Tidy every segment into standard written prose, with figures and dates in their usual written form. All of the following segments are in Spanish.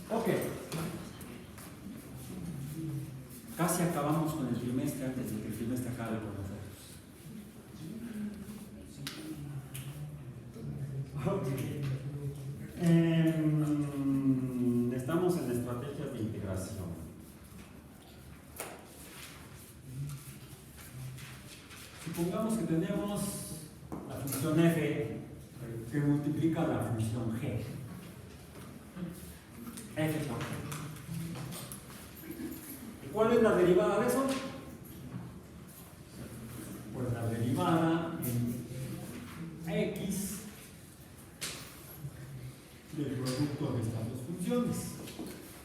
Ok. Casi acabamos con el trimestre antes de que el trimestre acabe con nosotros. Okay. Estamos en estrategias de integración. Supongamos que tenemos la función f que multiplica la función g. F por g. ¿Y cuál es la derivada de eso? Pues la derivada en x del producto de estas dos funciones.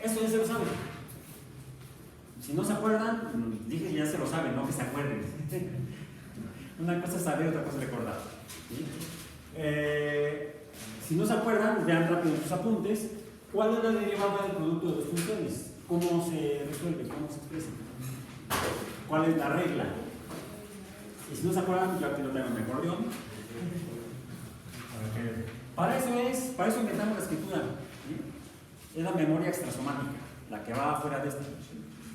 Esto ya se lo saben. Si no se acuerdan, dije que ya se lo saben, no que se acuerden. Una cosa es saber, otra cosa es recordar. ¿Sí? Si no se acuerdan, vean rápido sus apuntes. ¿Cuál es la derivada del producto de dos funciones? ¿Cómo se resuelve? ¿Cómo se expresa? ¿Cuál es la regla? Y si no se acuerdan, yo aquí lo tengo en mi acordeón. Para eso inventamos la escritura. ¿Sí? Es la memoria extrasomática, la que va afuera de esta.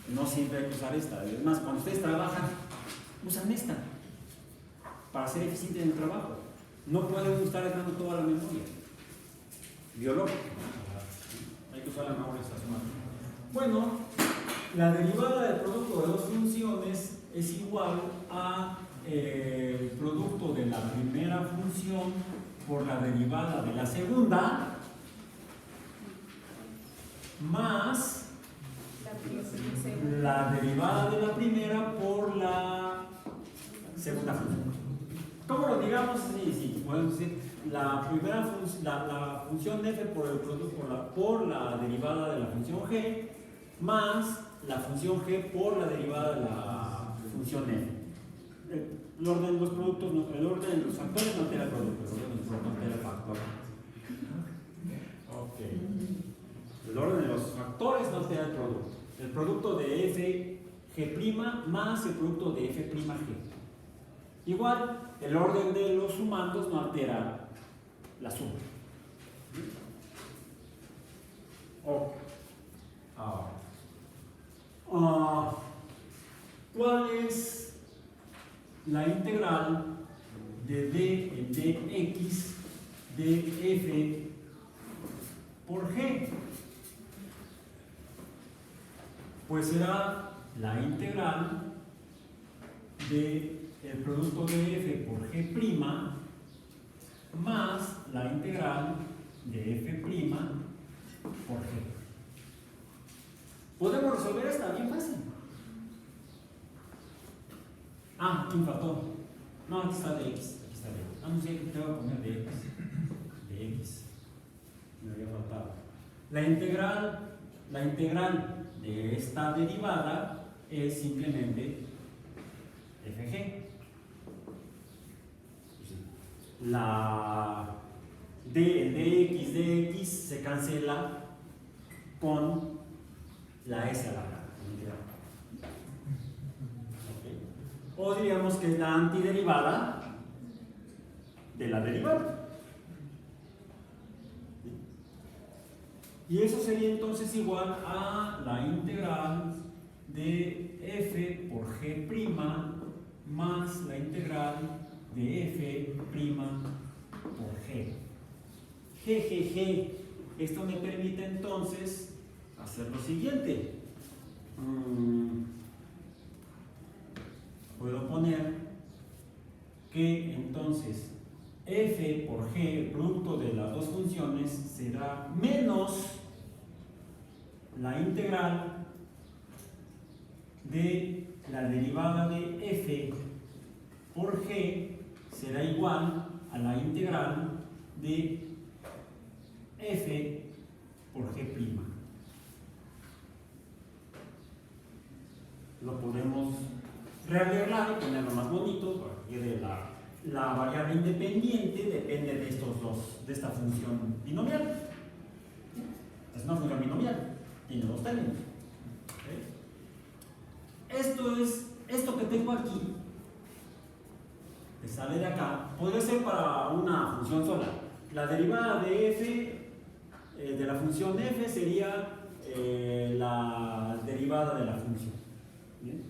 No siempre hay que usar esta. Es más, cuando ustedes trabajan, usan esta para ser eficientes en el trabajo. No pueden estar entrando toda la memoria biológica. Hay que usar la memoria extrasomática. Bueno, la derivada del producto de dos funciones es igual a el producto de la primera función por la derivada de la segunda más la derivada de la primera por la segunda función. ¿Cómo lo digamos? Sí, podemos decir la primera la función f por el producto por la derivada de la función g más la función g por la derivada de la función f. El orden de los productos, el orden de los factores no altera el producto, el orden de los productos altera el factor. Ok. El orden de los factores no altera el producto. El producto de f g' más el producto de f'' g. Igual, el orden de los sumandos no altera la suma. Ok. Ahora, ¿cuál es la integral de d en dx de f por g? Pues será la integral de el producto de f por g' más la integral de f' por g. Podemos resolver esta bien fácil. Aquí me faltó. No, aquí está de x. Aquí está de x. No sé, te voy a poner de x. De x. Me había faltado. La integral de esta derivada es simplemente fg. La dx se cancela con la s alargada. ¿Okay? O diríamos que es la antiderivada de la derivada. Y eso sería entonces igual a la integral de f por g' más la integral de f' por g. Esto me permite entonces hacer lo siguiente. Puedo poner que entonces f por g, el producto de las dos funciones, será menos la integral de la derivada de f por g será igual a la integral de f por g'. Lo podemos rearreglar y ponerlo más bonito para que quede la variable independiente depende de estos dos, de esta función binomial. Es una función binomial, tiene dos términos. ¿Okay? Esto que tengo aquí, que sale de acá, podría ser para una función sola. La derivada de f de la función f sería la derivada de la función. ¿Bien?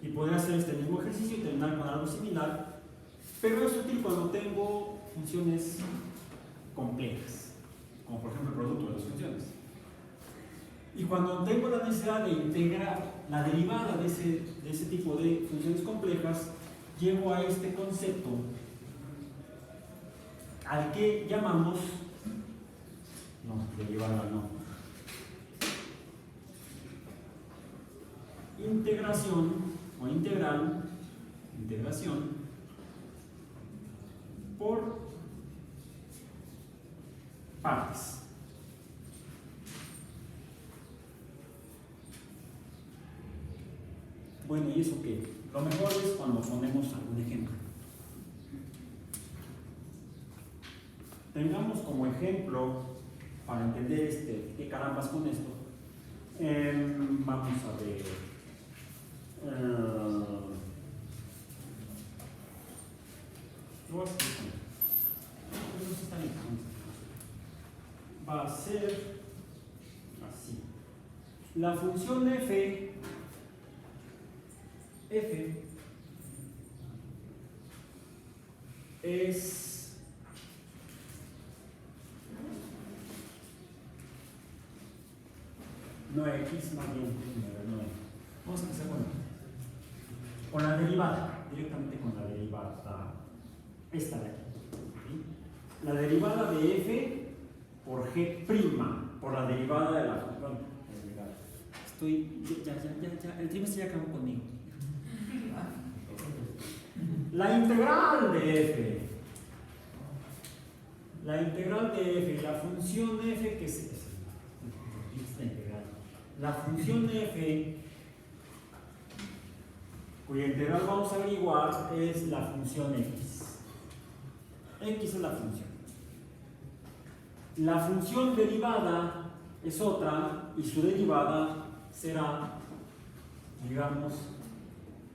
Y podría hacer este mismo ejercicio y terminar con algo similar, pero es útil cuando tengo funciones complejas, como por ejemplo el producto de las funciones. Y cuando tengo la necesidad de integrar la derivada de ese tipo de funciones complejas, llego a este concepto al que llamamos, derivada no, integración o integración por partes. Bueno, ¿y eso qué? Lo mejor es cuando ponemos algún ejemplo. Tengamos como ejemplo, para entender qué carambas con esto, vamos a ver. Va a ser así. La función f es no x más bien no. Vamos a empezar con la derivada, directamente con la derivada esta de aquí. ¿Sí? La derivada de f por g', por la derivada de la función. El trimestre ya acabó conmigo. La integral de f. La integral de f, la función f que es esta integral. La función f, cuya integral vamos a averiguar, es la función x. X es la función. La función derivada es otra y su derivada será, digamos,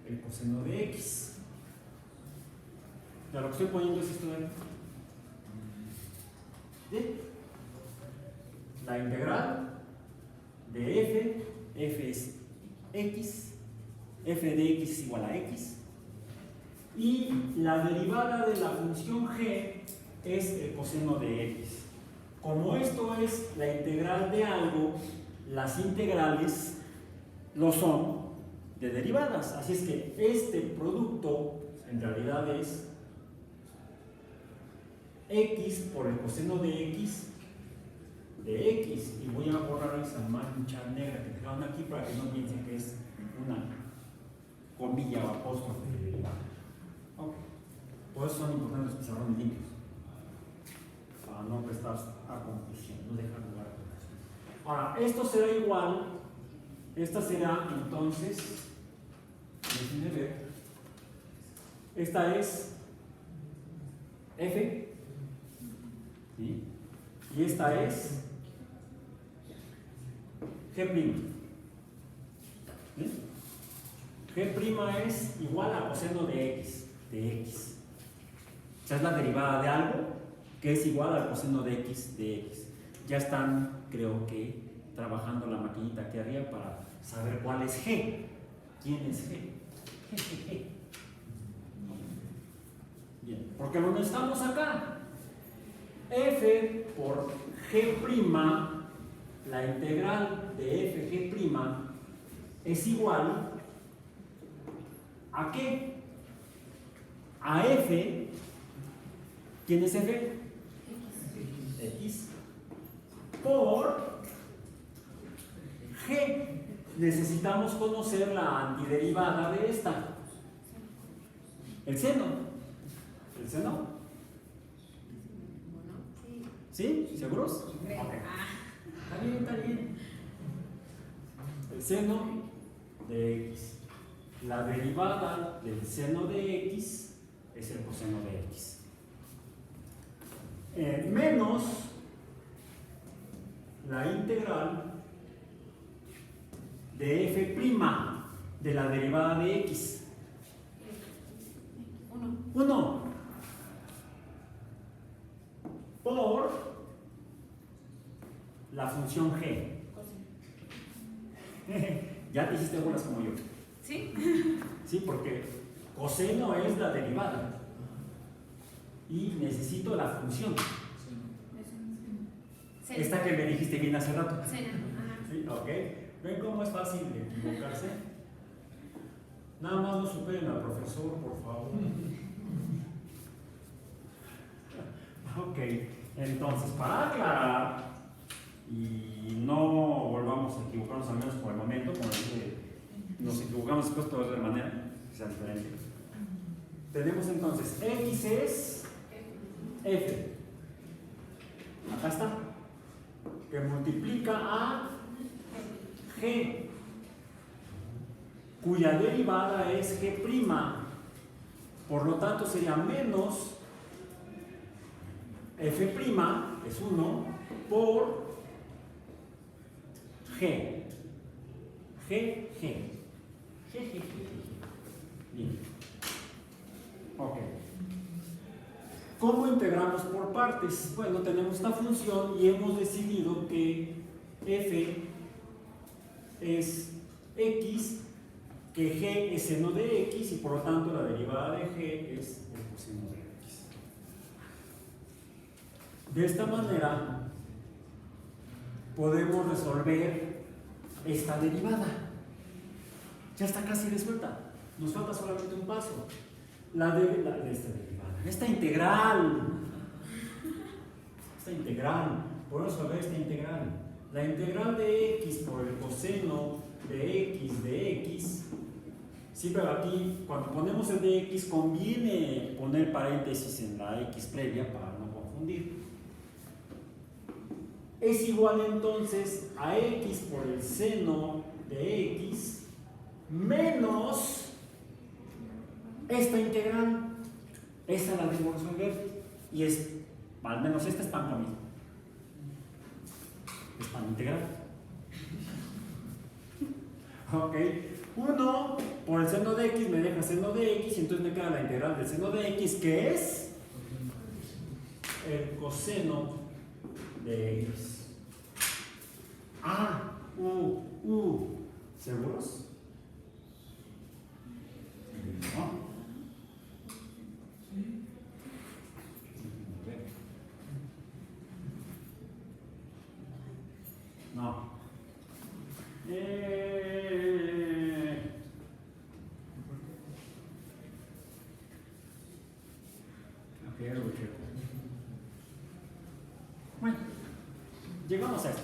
el coseno de x. Ya lo que estoy poniendo es esto de aquí. ¿Bien? La integral de f es x, f de x es igual a x, y la derivada de la función g es el coseno de x. Como esto es la integral de algo, las integrales lo son de derivadas, así es que este producto en realidad es x por el coseno de x, y voy a borrar esa mancha negra que dejaron aquí para que no piensen que es una comilla o apóstrofe de derivada. Okay. Por eso son importantes los pizarrones limpios, para no prestar a confusión, no dejar lugar a confusión. Ahora, esto será igual, esta será entonces, déjenme ver, esta es f, ¿sí? Y esta es g'. ¿Sí? G' es igual a coseno de x. O sea, es la derivada de algo que es igual al coseno de x. Ya están, creo que, trabajando la maquinita aquí arriba para saber cuál es g. ¿Quién es g? Bien, porque lo necesitamos acá. F por g', la integral de f g' es igual ¿a qué? A f. ¿Quién es f? X. Por g. Necesitamos conocer la antiderivada de esta. El seno. ¿El seno? ¿Sí? ¿Seguros? Okay. Está bien. El seno de x. La derivada del seno de x es el coseno de x. Menos la integral de f' de la derivada de x. 1. por la función g. Ya te hiciste bolas como yo. ¿Sí? Sí, porque coseno es la derivada y necesito la función. Esta que me dijiste bien hace rato. Sí, ok. ¿Ven cómo es fácil de equivocarse? Nada más no superen al profesor, por favor. Ok, entonces, para aclarar y no volvamos a equivocarnos, al menos por el momento, como dije, nos equivocamos después, pero de otra manera, que sea diferente. Tenemos entonces, X es F. Acá está. Que multiplica a G, cuya derivada es G'. Por lo tanto, sería menos F', es 1, por G. G. Bien. Ok. ¿Cómo integramos por partes? Bueno, tenemos esta función y hemos decidido que f es x, que g es seno de x y por lo tanto la derivada de g es el coseno de x. De esta manera podemos resolver esta derivada. Ya está casi resuelta. Nos falta solamente un paso. Esta integral. Podemos resolver esta integral. La integral de x por el coseno de x. Sí, pero aquí, cuando ponemos el de x, conviene poner paréntesis en la x previa para no confundir. Es igual entonces a x por el seno de x menos esta integral. Esa la debo resolver y es, al menos esta es pan para mí. Es pan integral. Ok, 1 por el seno de x me deja seno de x y entonces me queda la integral del seno de x, que es el coseno de x. ¿Seguros? ¿No? No. Ok, algo checo. Bueno, llegamos a esto.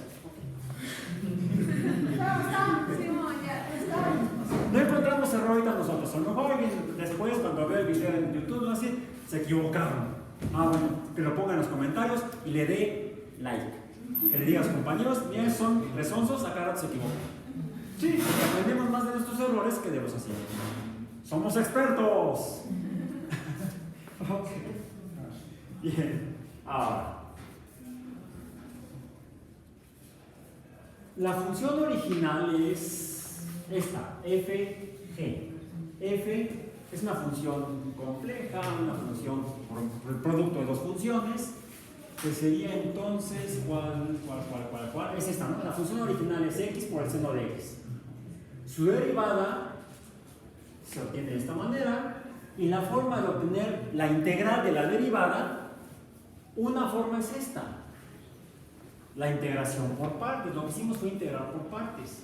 No encontramos error ahorita nosotros. A lo mejor alguien después, cuando vea el video en YouTube, no así, se equivocaron. Bueno, que lo ponga en los comentarios y le dé like. Que le diga a sus compañeros, miren, son resonsos, a cada rato se equivocan. Sí, aprendemos más de nuestros errores que de los aciertos. ¡Somos expertos! Ok. Bien. Ahora, la función original es esta, fg. F es una función compleja, una función por el producto de dos funciones, que sería entonces, ¿cuál? Es esta, ¿no? La función original es x por el seno de x. Su derivada se obtiene de esta manera, y la forma de obtener la integral de la derivada, una forma es esta. La integración por partes. Lo que hicimos fue integrar por partes.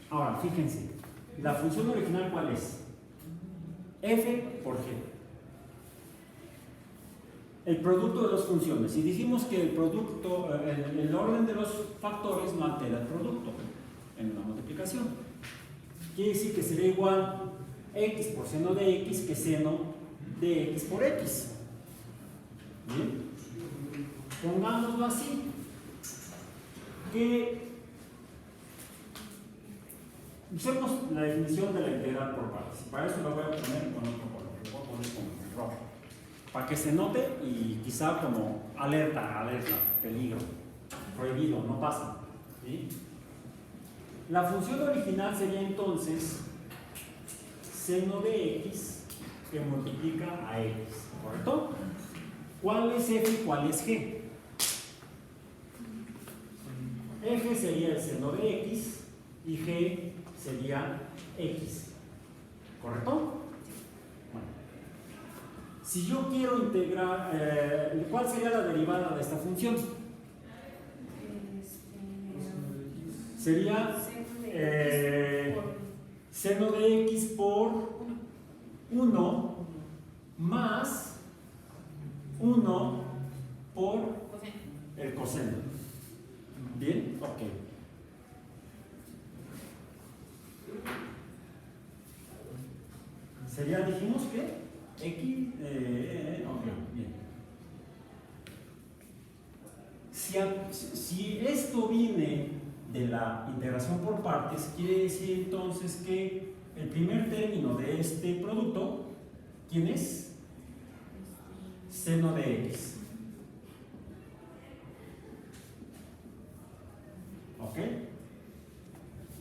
Ahora, fíjense, la función original, ¿cuál es? F por G. El producto de dos funciones. Y dijimos que el producto, el orden de los factores no altera el producto en una multiplicación. Quiere decir que sería igual x por seno de x que seno de x por x. Bien, pongámoslo así, que usemos la definición de la integral por partes. Para eso lo voy a poner con otro color, lo voy a poner con rojo, para que se note y quizá como alerta, peligro, prohibido, no pasa. ¿Sí? La función original sería entonces seno de x que multiplica a x, ¿correcto? ¿Cuál es f y cuál es g? F sería el seno de x y g sería x, ¿correcto? Bueno. Si yo quiero integrar, ¿cuál sería la derivada de esta función? Sería seno de x por 1 más 1 por el coseno. ¿Bien? Ok. Sería, dijimos que x, ok, bien. Si esto viene de la integración por partes, quiere decir entonces que el primer término de este producto, ¿quién es? Seno de x. ¿Ok?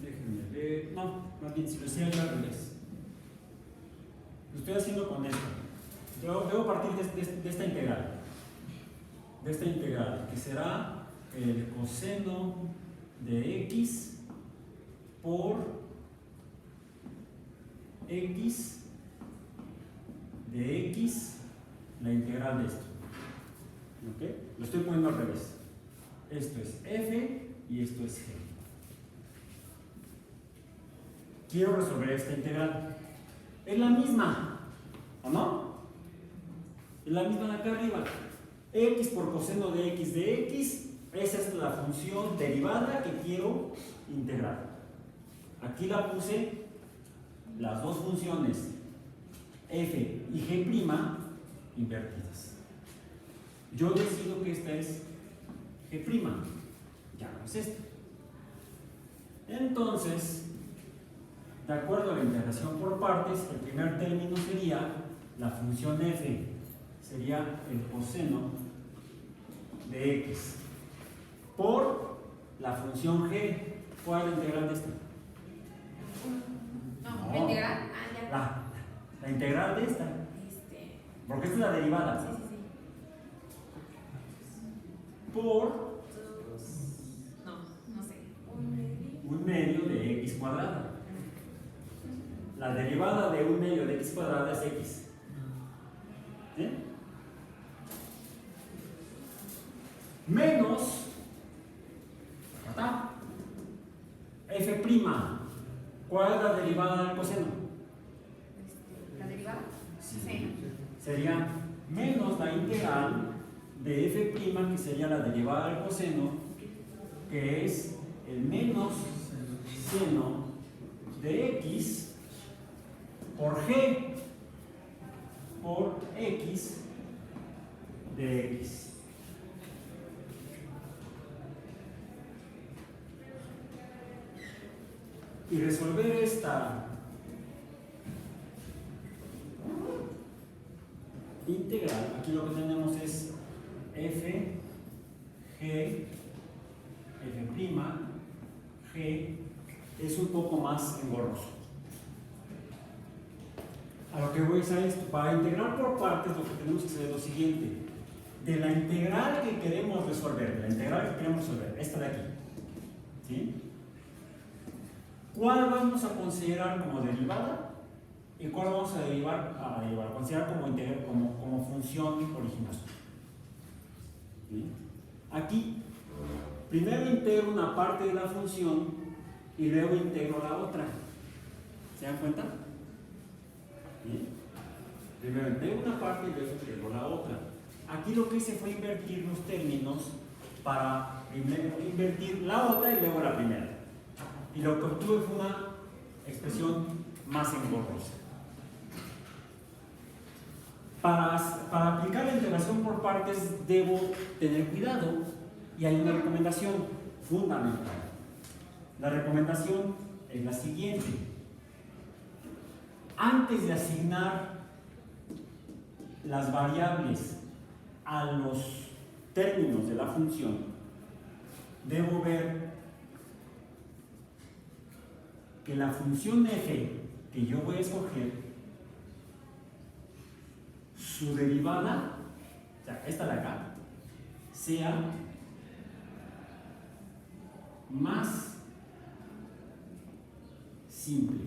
Déjenme ver. No, más bien, si lo hiciera yo al revés. Lo estoy haciendo con esto. Debo partir de esta integral. De esta integral, que será el coseno de x por x de x, la integral de esto. ¿Ok? Lo estoy poniendo al revés. Esto es f y esto es g. Quiero resolver esta integral. Es la misma, ¿o no? Es la misma de acá arriba. X por coseno de x, esa es la función derivada que quiero integrar. Aquí la puse las dos funciones f y g' invertidas. Yo decido que esta es g', ya no es esta. Entonces, de acuerdo a la integración por partes, el primer término sería la función f, sería el coseno de x, por la función g. ¿Cuál es la integral de esta? No, ¿la integral? Ah, ya. La integral de esta. Porque esta es la derivada. Sí. Por No sé. un medio de x cuadrada. La derivada de un medio de x cuadrada es x. ¿Sí? Menos f'. ¿Cuál es la derivada del coseno? ¿La derivada? Sí. Sería menos la integral de f', que sería la derivada del coseno, que es el menos seno de x por g por x de x. Y resolver esta integral, aquí lo que tenemos es f, g, f', g, es un poco más engorroso. A lo que voy a esto, para integrar por partes lo que tenemos que hacer es lo siguiente. De la integral que queremos resolver, esta de aquí, ¿sí? ¿Cuál vamos a considerar como derivada y cuál vamos a considerar como función original? ¿Sí? Aquí, primero integro una parte de la función y luego integro la otra. ¿Se dan cuenta? ¿Sí? Primero integro una parte y luego integro la otra. Aquí lo que hice fue invertir los términos para primero invertir la otra y luego la primera. Y lo que obtuve fue una expresión más engorrosa. Para aplicar la integración por partes debo tener cuidado y hay una recomendación fundamental. La recomendación es la siguiente. Antes de asignar las variables a los términos de la función, debo ver que la función f que yo voy a escoger su derivada, o sea, esta de acá, sea más simple,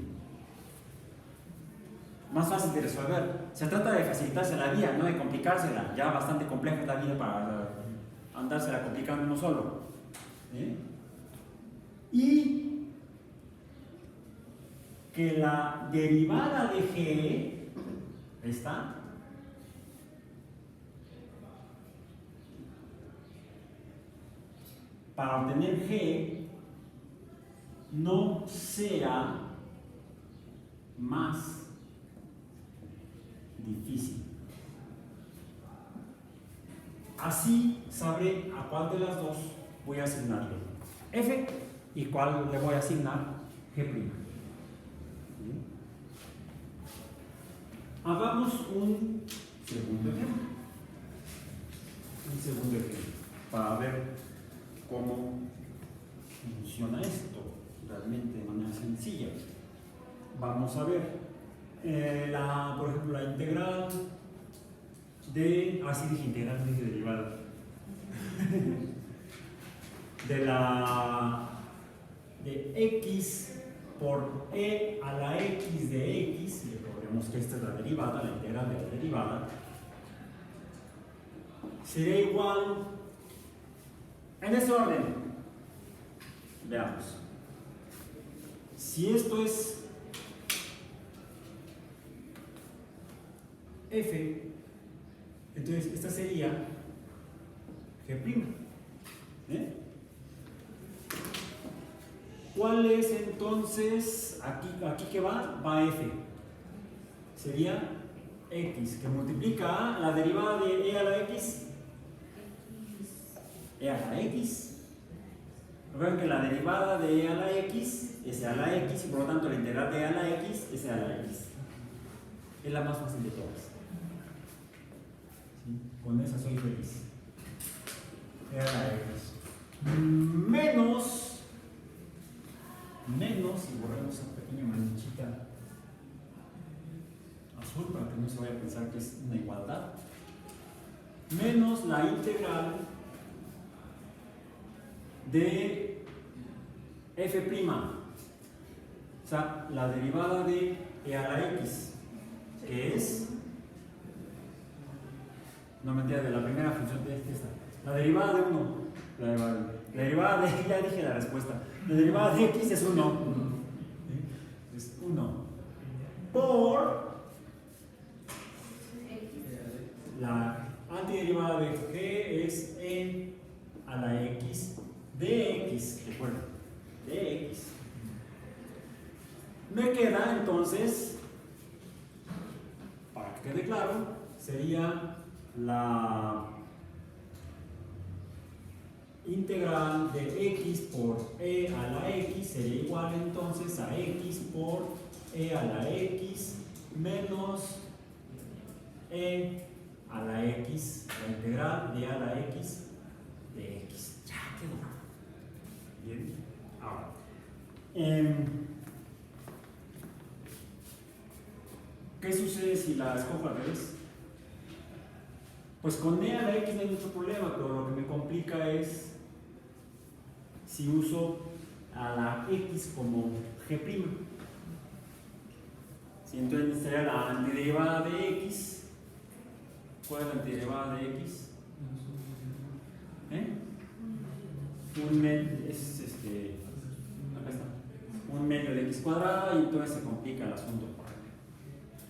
más fácil de resolver. Se trata de facilitarse la vida, no de complicársela. Ya bastante compleja es la vida para andársela complicando uno solo. Y que la derivada de G, esta, para obtener G, no sea más difícil. Así sabré a cuál de las dos voy a asignarle F y cuál le voy a asignar G'. Hagamos un segundo ejemplo. Para ver cómo funciona esto realmente de manera sencilla. Vamos a ver por ejemplo, la integral de, así dije integral, dije derivada, de x por e a la x de x, y recordemos que esta es la derivada, la integral de la derivada, sería igual, en este orden, veamos, si esto es f, entonces esta sería G'. ¿Cuál es entonces, aquí que va f? Sería x, que multiplica la derivada de e a la x, e a la x. Recuerden que la derivada de e a la x es e a la x, y por lo tanto la integral de e a la x es e a la x. Es la más fácil de todas. ¿Sí? Con esa soy feliz. E a la x. Menos, y borramos esa pequeña manchita azul para que no se vaya a pensar que es una igualdad, menos la integral de f', o sea, la derivada de e a la x, que es, no mentira, de la primera función de esta, la derivada de 1, la derivada de, ya dije la respuesta, la derivada de x es 1, es 1 por la antiderivada de g es e a la x de x, recuerden, de x. Me queda entonces, para que quede claro, sería la integral de x por e a la x sería igual entonces a x por e a la x menos e a la x, la integral de a la x de x. Ya quedó. Bien. Ahora, ¿qué sucede si la escojo al revés? Pues con e a la x no hay mucho problema, pero lo que me complica es si uso a la x como g'. Si entonces sería la antiderivada de x. ¿Cuál es la antiderivada de x? Acá está. Un medio de x cuadrada, y entonces se complica el asunto por acá.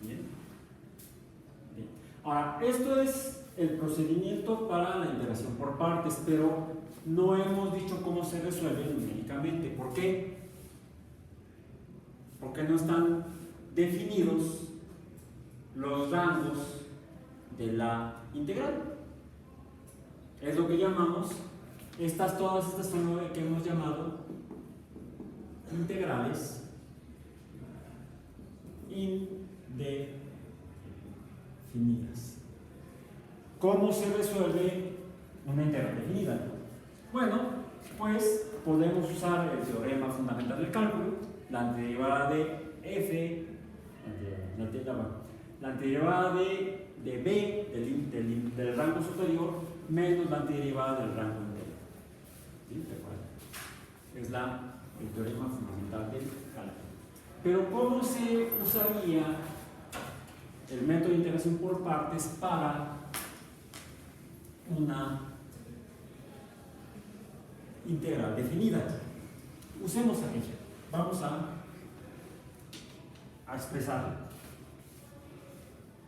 Bien. Bien. Ahora, esto es el procedimiento para la integración por partes, pero no hemos dicho cómo se resuelve numéricamente. ¿Por qué? Porque no están definidos los rangos de la integral. Es lo que llamamos, todas estas son lo que hemos llamado integrales indefinidas. ¿Cómo se resuelve una integral definida? Bueno, pues podemos usar el teorema fundamental del cálculo, la antiderivada de f, la antiderivada de de B del rango superior menos la antiderivada del rango interior. ¿Sí? Es el teorema fundamental del cálculo. Pero ¿cómo se usaría el método de integración por partes para una integral definida? Usemos aquella. Vamos a expresarla.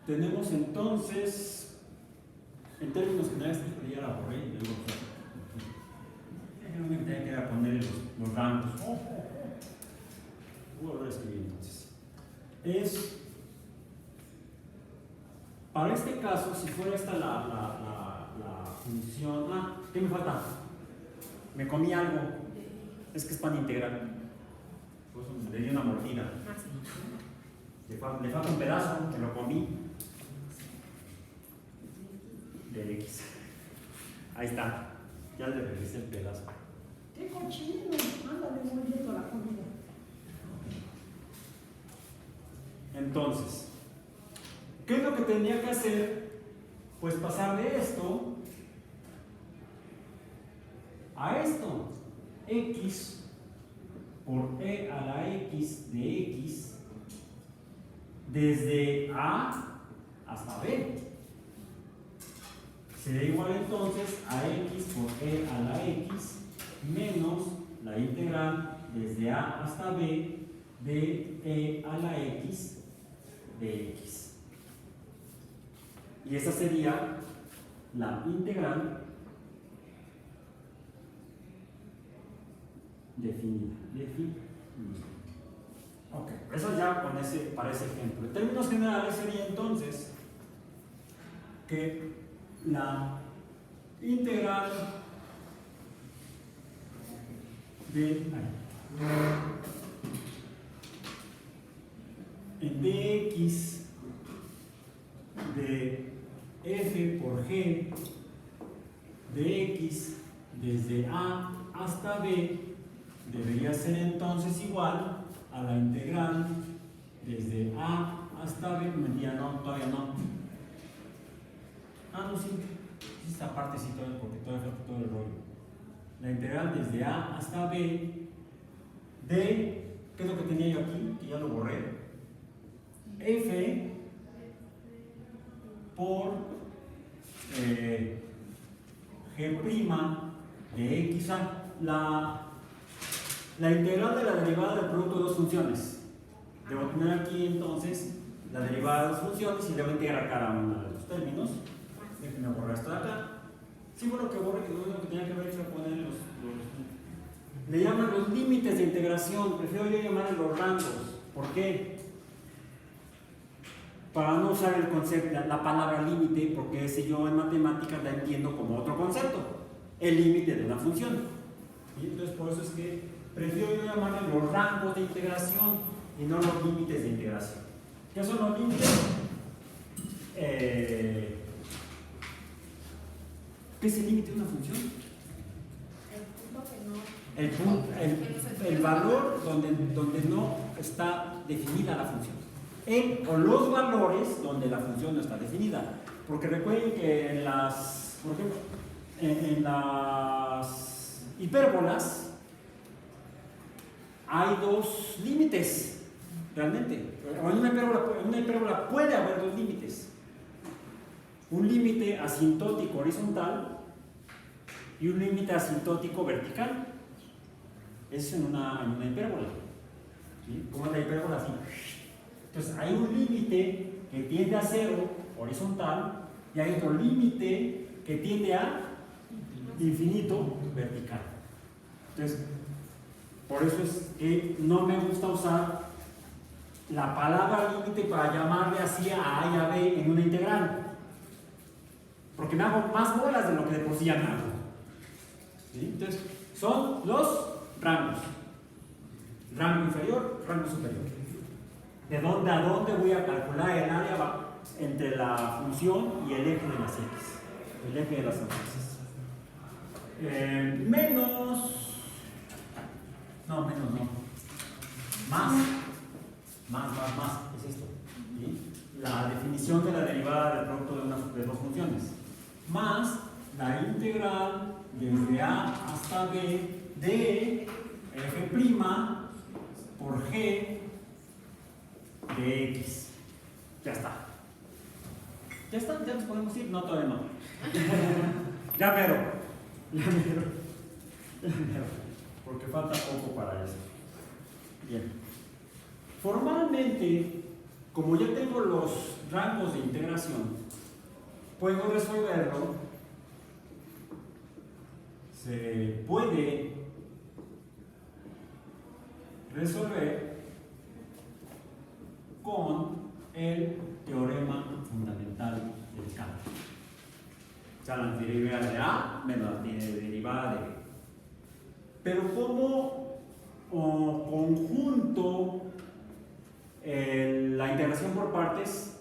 Tenemos entonces, en términos generales, ya la borré y luego me tenía que poner los rangos. Voy a volver a escribir entonces. Para este caso, si fuera esta la función. ¿Qué me falta? Me comí algo. Es que es pan integral. Por eso le di una mordida. Le falta un pedazo, me lo comí. Del X. Ahí está. Ya le regresé el pedazo. ¡Qué cochino! Ándale, muy bien con la comida. Entonces, ¿qué es lo que tenía que hacer? Pues pasar de esto a esto. X por e a la x de x desde A hasta B. Será igual entonces a x por e a la x menos la integral desde A hasta B de e a la x de x. Y esa sería la integral definida. Ok, eso ya para ese ejemplo. En términos generales sería entonces que la integral de dx de f por g de x desde A hasta B debería ser entonces igual a la integral desde A hasta B. Mentira, no, todavía no. No, sí. Esta parte sí, todavía, porque todavía falta todo el rollo. La integral desde A hasta B de, ¿qué es lo que tenía yo aquí? Que ya lo borré. F por G' de X A. La integral de la derivada del producto de dos funciones. Debo tener aquí entonces la derivada de dos funciones y debo integrar cada uno de los términos. Déjenme borrar esto de acá. Sí, bueno, que borre, que lo único que tenía que haber hecho era poner le llaman los límites de integración. Prefiero yo llamarle los rangos. ¿Por qué? Para no usar el concepto, la palabra límite, porque ese yo en matemáticas la entiendo como otro concepto, el límite de una función. ¿Sí? Entonces, por eso es que prefiero yo llamarle los rangos de integración y no los límites de integración. ¿Qué son los límites? ¿Qué es el límite de una función? El valor donde no está definida la función. O los valores donde la función no está definida. Porque recuerden que en las hipérbolas hay dos límites, realmente. En una hipérbola puede haber dos límites. Un límite asintótico horizontal y un límite asintótico vertical. Eso es en una hipérbola. ¿Sí? Como la hipérbola así. Entonces hay un límite que tiende a cero horizontal y hay otro límite que tiende a infinito vertical. Entonces, por eso es que no me gusta usar la palabra límite para llamarle así a A y a B en una integral. Porque me hago más bolas de lo que de por sí ya me hago. ¿Sí? Entonces, son los rangos. Rango inferior, rango superior. ¿De dónde a dónde voy a calcular el área entre la función y el eje de las x? El eje de las x. Menos. No, menos no. Más. Es esto. ¿Sí? la definición de la derivada del producto de dos funciones, más la integral desde A hasta B de f' por g de x. Ya está. ¿Ya está? ¿Ya nos podemos ir? No, todavía no. Ya mero. Ya mero. Ya mero. Porque falta poco para eso. Bien. Formalmente, como ya tengo los rangos de integración, puedo resolverlo. Se puede resolver con el teorema fundamental del cálculo. O sea, la antiderivada de A menos la antiderivada de B. Pero como conjunto la integración por partes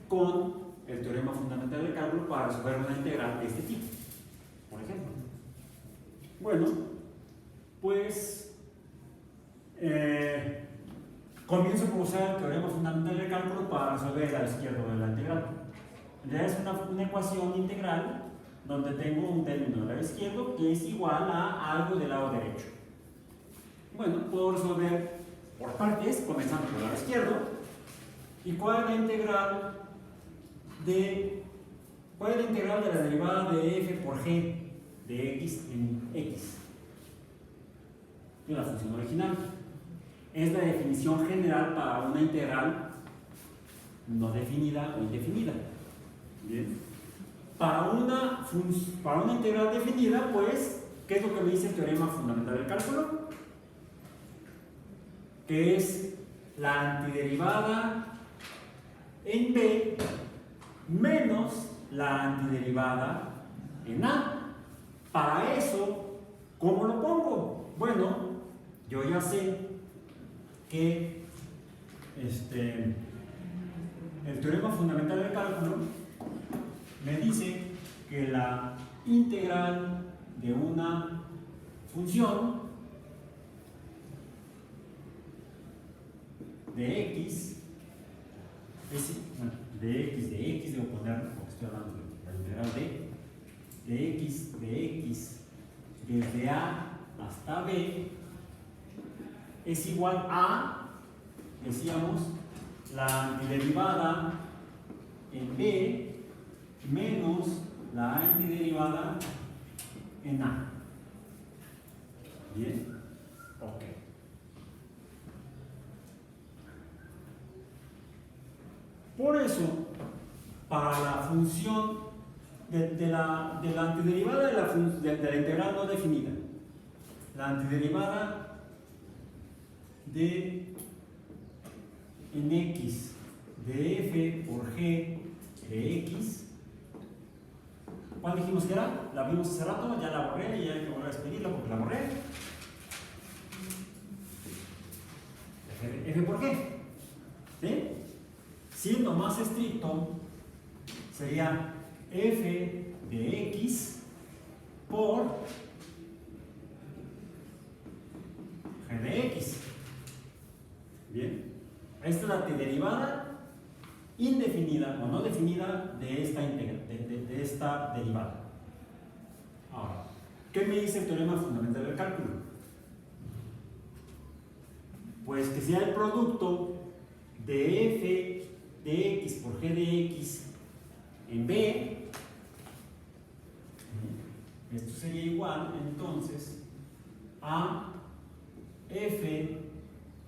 con el teorema fundamental del cálculo para resolver una integral de este tipo, por ejemplo. Bueno, pues comienzo por usar el teorema fundamental del cálculo para resolver el lado izquierdo de la integral. Ya es una ecuación integral donde tengo un término del lado izquierdo que es igual a algo del lado derecho. Bueno, puedo resolver por partes, comenzando por el lado izquierdo. ¿Y cuál es la integral de la derivada de f por g de x en x? De la función original. Es la definición general para una integral no definida o indefinida. Bien. Para una integral definida, pues, ¿qué es lo que me dice el teorema fundamental del cálculo? Que es la antiderivada en B menos la antiderivada en A. Para eso, ¿cómo lo pongo? Bueno, yo ya sé que el teorema fundamental del cálculo me dice que la integral de una función de x debo poner, porque estoy hablando de la integral de x desde A hasta B es igual a, decíamos, la antiderivada en B menos la antiderivada en A. ¿Bien? Ok. Por eso, para la función de la antiderivada de la integral no definida, la antiderivada de en x de f por g de x, ¿cuál dijimos que era? La vimos hace rato, ya la borré y ya hay que volver a expedirla porque la borré. F por g. ¿Sí? Siendo más estricto, sería f de x por g de x. Bien, esta es la derivada indefinida o no definida de esta derivada. Ahora, ¿qué me dice el teorema fundamental del cálculo? Pues que sea el producto de f de x por g de x en B, esto sería igual entonces a f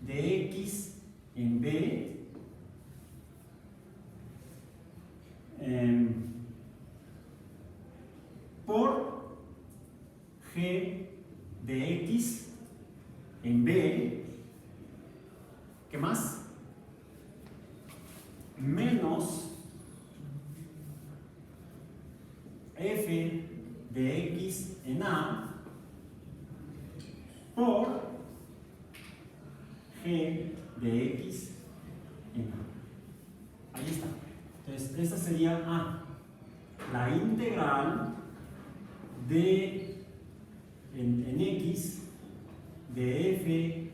de x en B por g de x en B, ¿qué más? Menos f de x en A por g de x en A. Ahí está. Entonces, esta sería A, la integral de en x de f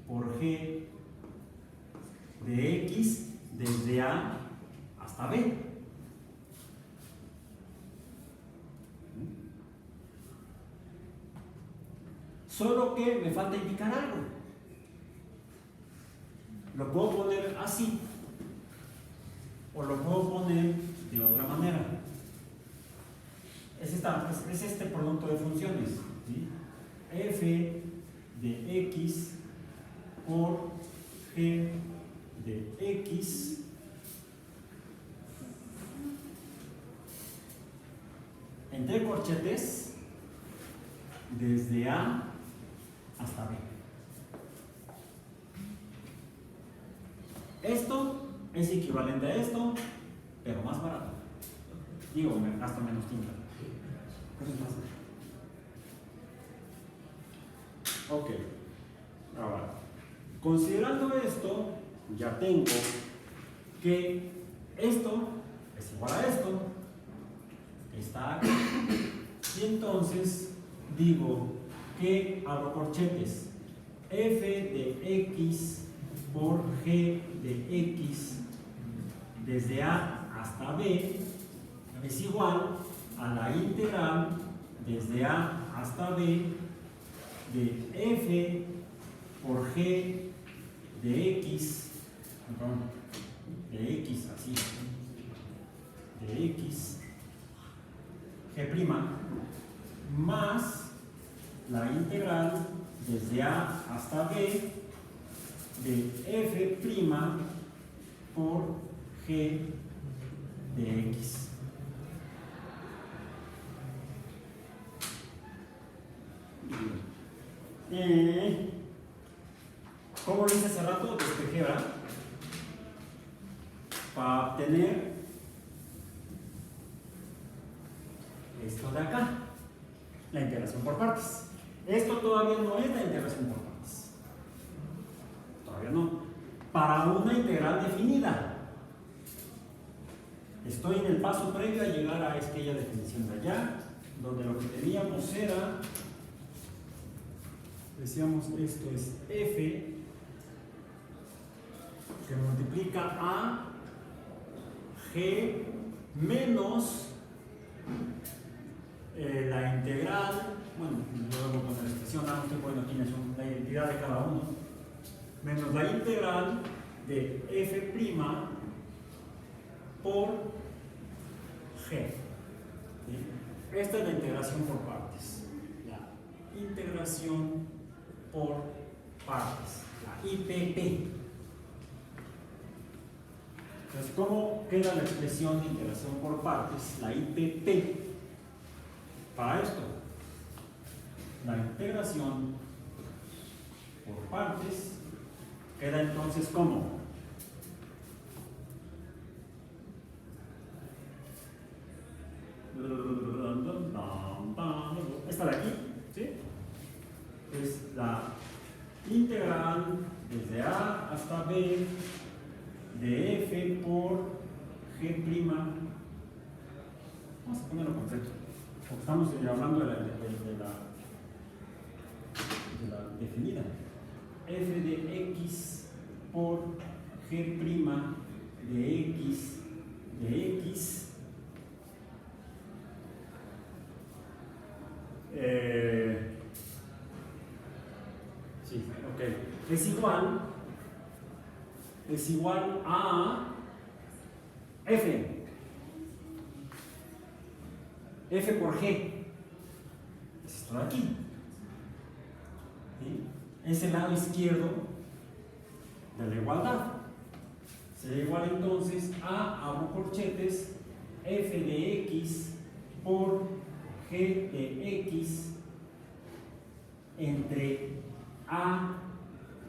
por g de x desde A hasta B. Solo que me falta indicar algo. Lo puedo poner así o lo puedo poner de otra manera. Es este producto de funciones, ¿sí? F de X por G de X entre corchetes desde A hasta B. Esto es equivalente a esto, pero más barato. Digo, me gasto menos tinta. Pero es más barato. Ok. Ahora, considerando esto, ya tengo que esto es igual a esto. Está aquí. Y entonces digo que abro corchetes. F de X por G de X desde A hasta B es igual a la integral desde A hasta B de F por G de X, perdón, de X así, de X, G' más la integral desde A hasta B de F' por G de X. ¿Cómo lo hice hace rato? Despejé, ¿verdad? Para obtener esto de acá, la integración por partes. Esto todavía no es la integración por partes. Todavía no. Para una integral definida. Estoy en el paso previo a llegar a aquella definición de allá, donde lo que teníamos era, decíamos, esto es F que multiplica a G menos la integral, bueno, luego con la expresión, no estoy poniendo aquí la identidad de cada uno, menos la integral de F' por G. ¿Sí? Esta es la integración por partes. La integración por partes, la IPP. Entonces, ¿cómo queda la expresión de integración por partes? La IPP. Para esto, la integración por partes queda entonces como esta de aquí, ¿sí? Es la integral desde A hasta B de F por G'. Vamos a ponerlo completo, porque estamos hablando de la definida. F de X por G' de X de X sí, ok, es igual a F por G, es esto de aquí, ¿sí? Es el lado izquierdo de la igualdad. Será igual entonces a, abro corchetes, F de X por G de X entre A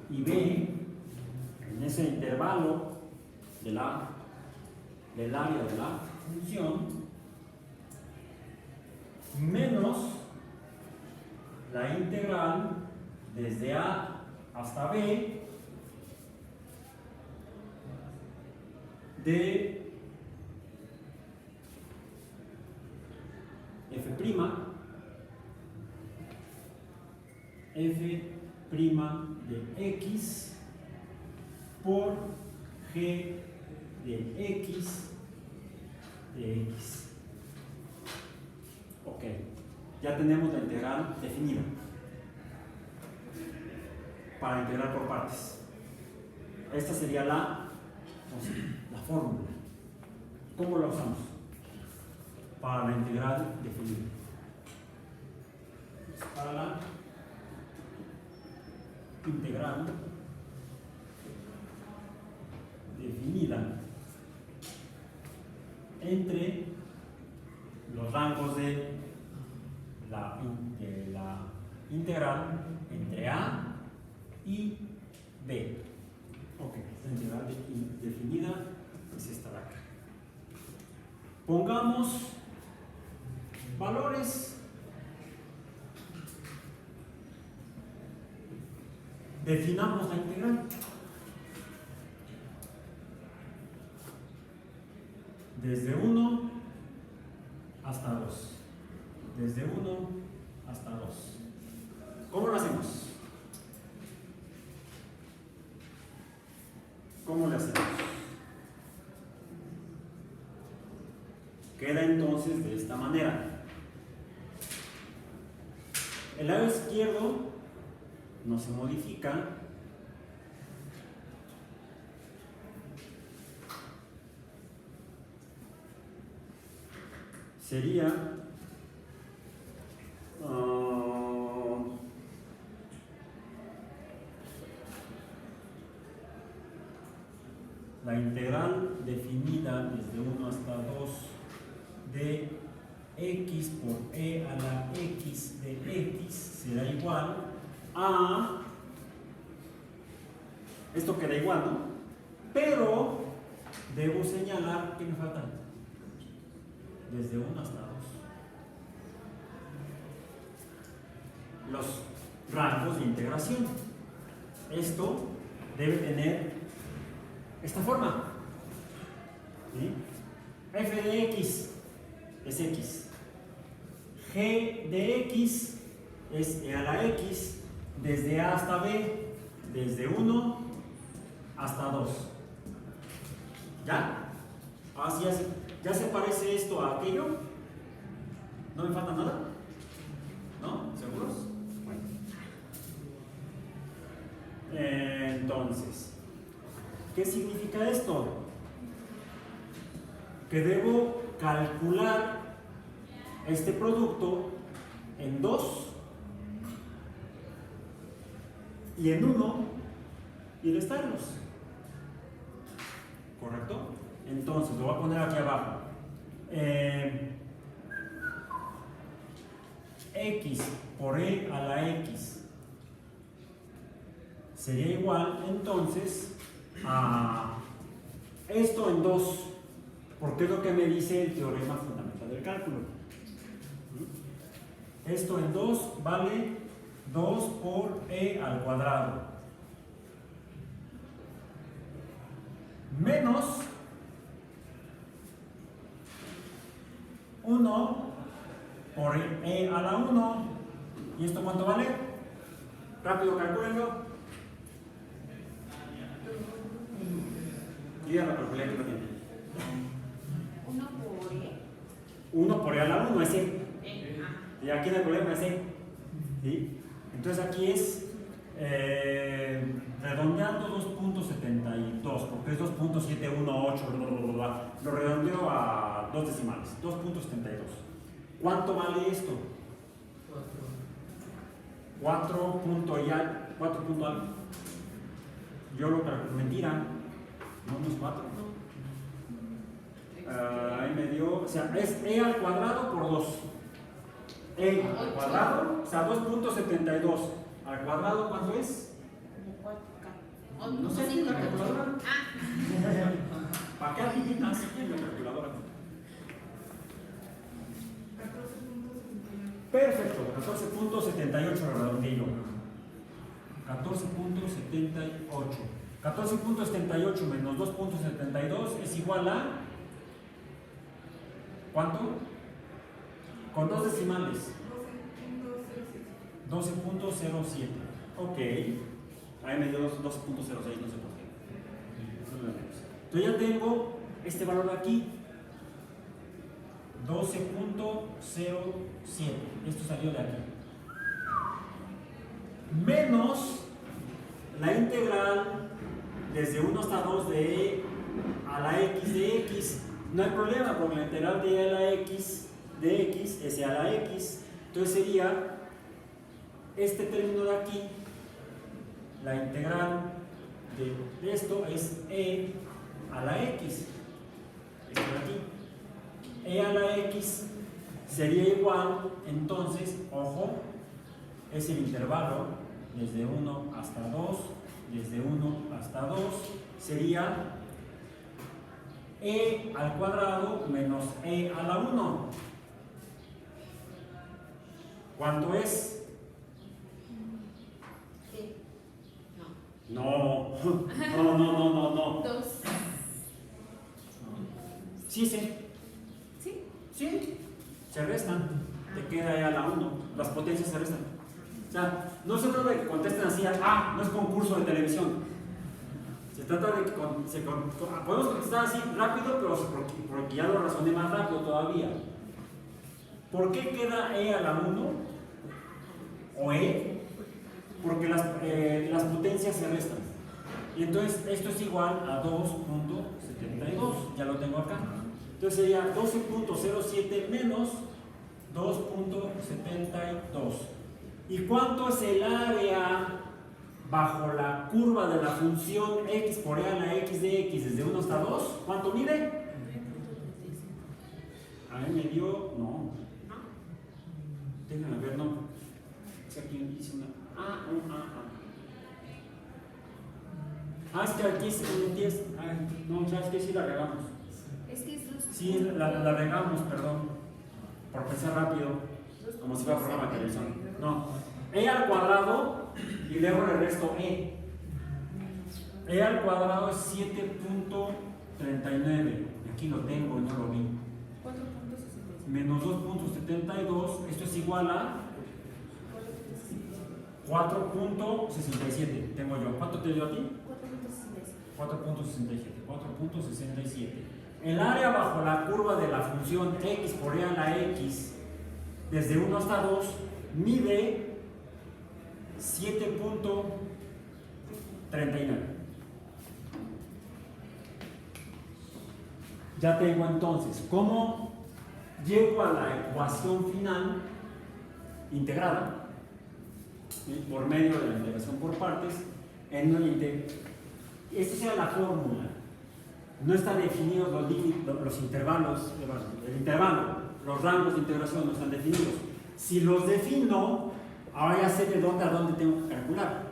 y B en ese intervalo del área de la función menos la integral desde A hasta B de F' de X por G de x de x. Ok, ya tenemos la integral definida para integrar por partes. Esta sería la fórmula. ¿Cómo la usamos? Para la integral definida. Para la integral definida entre los rangos de la integral entre a y b. Ok, esta integral definida es esta de acá. Pongamos valores. Definamos la integral. Desde 1 hasta 2. Desde 1 hasta 2. ¿Cómo lo hacemos? ¿Cómo lo hacemos? Queda entonces de esta manera. El lado izquierdo no se modifica. Sería la integral definida desde 1 hasta 2 de x por e a la x de x será igual a, esto queda igual, ¿no? Pero debo señalar que me falta desde 1 hasta 2 los rangos de integración. Esto debe tener esta forma, ¿sí? F de x es x, g de x es e a la x desde a hasta b, desde 1 hasta 2. ¿Ya? Así es. ¿Ya se parece esto a aquello? ¿No me falta nada? ¿No? ¿Seguros? Bueno. Entonces, ¿qué significa esto? Que debo calcular este producto en 2 y en 1 y restarlos. ¿Correcto? Entonces, lo voy a poner aquí abajo. X por e a la x sería igual entonces a esto en 2, porque es lo que me dice el teorema fundamental del cálculo. Esto en 2 vale 2 por e al cuadrado menos 1 por e a la 1. ¿Y esto cuánto vale? Rápido, calcúlenlo. Yo ya lo calculé aquí también. 1 por e. 1 por e a la 1 es e. Y aquí en el problema es e. ¿Sí? Entonces aquí es redondeando 2.72, porque es 2.718, lo redondeo a 2 decimales, 2.72. ¿Cuánto vale esto? 4 punto y algo. 4 punto algo. Yo lo calculo, mentira, no es 4. Ahí me dio, o sea, es e al cuadrado por 2. E al cuadrado, o sea, 2.72 al cuadrado, ¿cuánto es? No sé si la calculadora. ¿Para qué adivinas en la calculadora? Perfecto, 14.78 redondillo. 14.78. 14.78 menos 2.72 es igual a ¿cuánto? Con 2 decimales. 12.07. Ok. Ahí me dio 12.06, no sé por qué. Entonces ya tengo este valor de aquí, 12.07. Esto salió de aquí. Menos la integral desde 1 hasta 2 de e a la x de x. No hay problema, porque la integral de e a la x de x es e a la x. Entonces sería este término de aquí, la integral de esto es e a la x. Esto de aquí. E a la x sería igual, entonces, ojo, es el intervalo desde 1 hasta 2, desde 1 hasta 2, sería e al cuadrado menos e a la 1. ¿Cuánto es? Sí. No, no. 2. Sí, sí. ¿Sí? Sí, se restan. Te queda e a la 1. Las potencias se restan. O sea, no se trata de que contesten así, no es concurso de televisión. Se trata de que podemos contestar así rápido, pero porque ya lo razoné más rápido todavía. ¿Por qué queda e a la 1? O e, porque las potencias se restan. Y entonces esto es igual a 2.72. Ya lo tengo acá. Entonces sería 12.07 menos 2.72. ¿Y cuánto es el área bajo la curva de la función x por e a la x de x desde 1 hasta 2? ¿Cuánto mide? A mí me dio... No. Déjenme ver, no. Es que aquí hice una... es que aquí es un 10. No, ¿sabes qué? Sí la regamos. Es que es 2. Sí, la regamos, perdón. Por pensar rápido. Como si fuera programa de televisión. No. E al cuadrado y luego le resto e. E al cuadrado es 7.39. Aquí lo tengo y no lo vi. 4.67. Menos 2.72. Esto es igual a 4.67. Tengo yo. ¿Cuánto te dio a ti? 4.67. 4.67. El área bajo la curva de la función x por e a la x desde 1 hasta 2 mide 7.39. Ya tengo entonces cómo llego a la ecuación final integrada por medio de la integración por partes en una esta sea la fórmula. No están definidos los intervalos, el intervalo, los rangos de integración no están definidos. Si los defino, ahora ya sé de dónde a dónde tengo que calcular.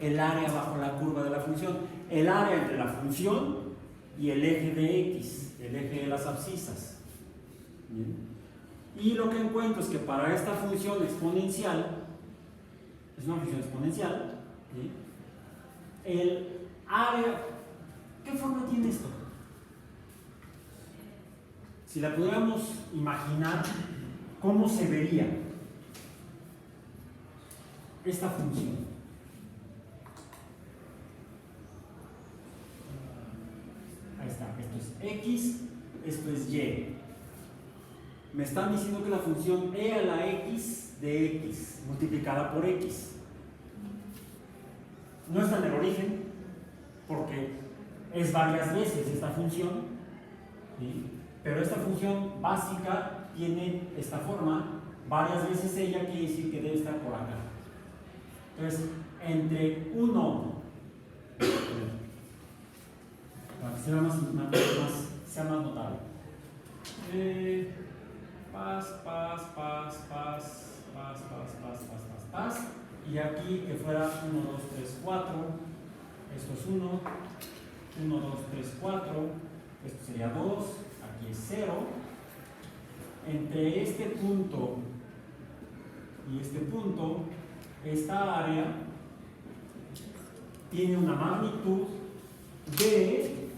El área bajo la curva de la función, el área entre la función y el eje de x, el eje de las abscisas. ¿Bien? Y lo que encuentro es que para esta función exponencial, es una función exponencial, ¿sí? El área, ¿qué forma tiene esto? Si la pudiéramos imaginar, ¿cómo se vería esta función? Ahí está, esto es x, esto es y. Me están diciendo que la función e a la x de x multiplicada por x no está en el origen, porque es varias veces esta función, ¿sí? Pero esta función básica tiene esta forma, varias veces ella quiere decir que debe estar por acá. Entonces, entre 1, para que sea más notable, paz, y aquí que fuera 1, 2, 3, 4, esto es 1, 1, 2, 3, 4, esto sería 2, aquí es 0, entre este punto y este punto, esta área tiene una magnitud de,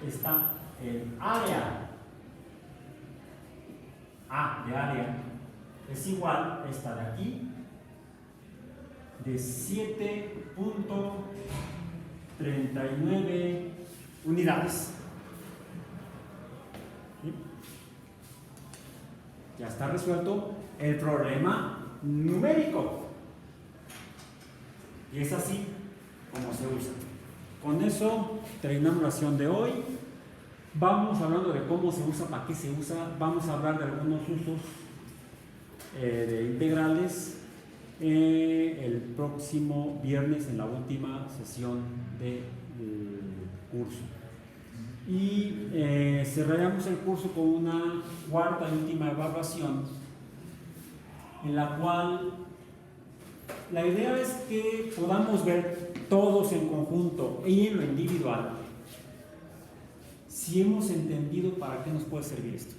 está el área A de área es igual a esta de aquí, de 7.39 39 unidades. ¿Sí? Ya está resuelto el problema numérico. Y es así como se usa. Con eso terminamos la sesión de hoy. Vamos hablando de cómo se usa, para qué se usa. Vamos a hablar de algunos usos de integrales el próximo viernes en la última sesión del curso. Y cerraremos el curso con una cuarta y última evaluación, en la cual la idea es que podamos ver todos en conjunto y en lo individual si hemos entendido para qué nos puede servir esto,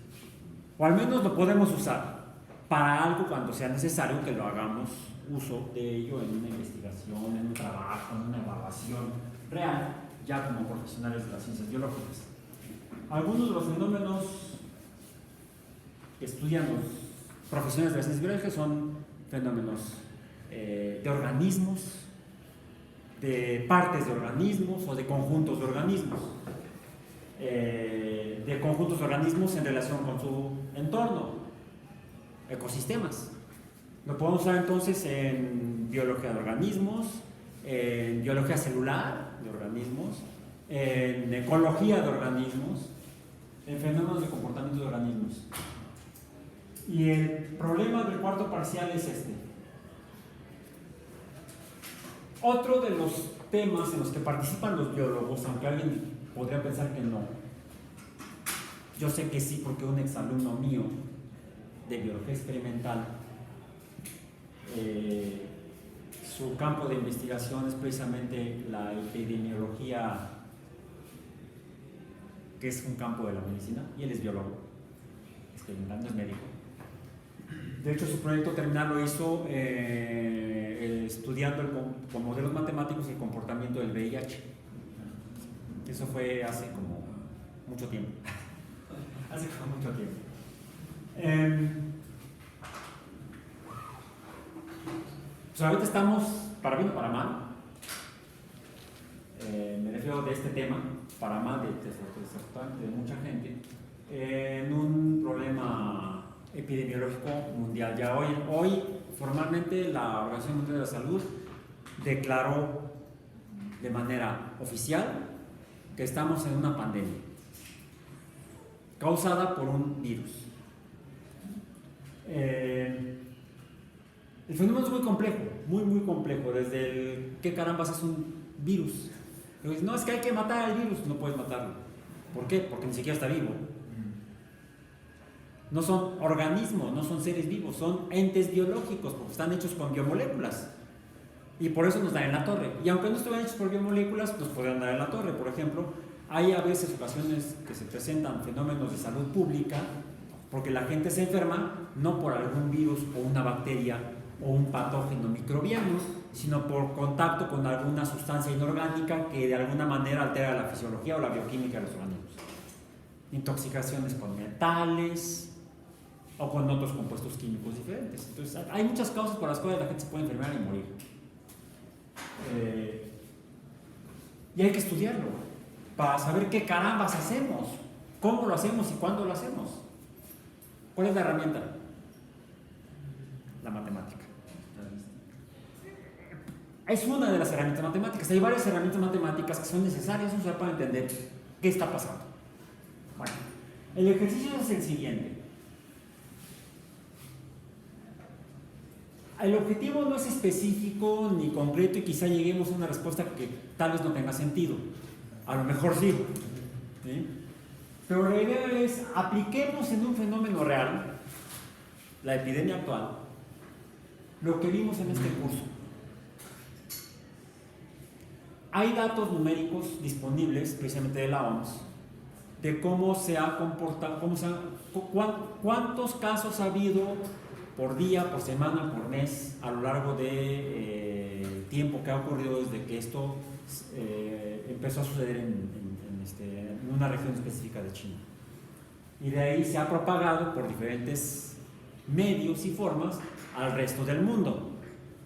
o al menos lo podemos usar para algo cuando sea necesario que lo hagamos uso de ello en una investigación, en un trabajo, en una evaluación real, ya como profesionales de las ciencias biológicas. Algunos de los fenómenos que estudian los profesionales de las ciencias biológicas son fenómenos de organismos, de partes de organismos o de conjuntos de organismos. De conjuntos de organismos en relación con su entorno, ecosistemas. Lo podemos usar entonces en biología de organismos, en biología celular de organismos, en ecología de organismos, en fenómenos de comportamiento de organismos. Y el problema del cuarto parcial es este. Otro de los temas en los que participan los biólogos, aunque alguien podría pensar que no, yo sé que sí, porque un exalumno mío de biología experimental, su campo de investigación es precisamente la epidemiología, que es un campo de la medicina, y él es biólogo experimental, no es médico. De hecho, su proyecto terminal lo hizo estudiando con modelos matemáticos el comportamiento del VIH. Eso fue hace como mucho tiempo. Hace como mucho tiempo. Pues ahorita estamos, para bien o para mal, me refiero de este tema, para mal de mucha gente, en un problema epidemiológico mundial. Ya hoy formalmente la Organización Mundial de la Salud declaró de manera oficial que estamos en una pandemia causada por un virus. El fenómeno es muy complejo, muy complejo, desde el qué carambas es un virus. No, es que hay que matar al virus, no puedes matarlo. ¿Por qué? Porque ni siquiera está vivo. No son organismos, no son seres vivos, son entes biológicos, porque están hechos con biomoléculas. Y por eso nos dan en la torre. Y aunque no estuvieran hechos por biomoléculas, nos podrían dar en la torre. Por ejemplo, hay a veces ocasiones que se presentan fenómenos de salud pública porque la gente se enferma no por algún virus o una bacteria o un patógeno microbiano, sino por contacto con alguna sustancia inorgánica que de alguna manera altera la fisiología o la bioquímica de los organismos. Intoxicaciones con metales o con otros compuestos químicos diferentes. Entonces, hay muchas causas por las cuales la gente se puede enfermar y morir. Y hay que estudiarlo para saber qué carambas hacemos, cómo lo hacemos y cuándo lo hacemos. ¿Cuál es la herramienta? La matemática. Es una de las herramientas matemáticas. Hay varias herramientas matemáticas que son necesarias usar para entender qué está pasando. Bueno, el ejercicio es el siguiente. El objetivo no es específico ni concreto y quizá lleguemos a una respuesta que tal vez no tenga sentido. A lo mejor sí. ¿Sí? Pero la idea es, apliquemos en un fenómeno real, la epidemia actual, lo que vimos en este curso. Hay datos numéricos disponibles, precisamente de la OMS, de cómo se ha comportado, cuántos casos ha habido por día, por semana, por mes, a lo largo de tiempo que ha ocurrido desde que esto empezó a suceder en una región específica de China. Y de ahí se ha propagado por diferentes medios y formas al resto del mundo.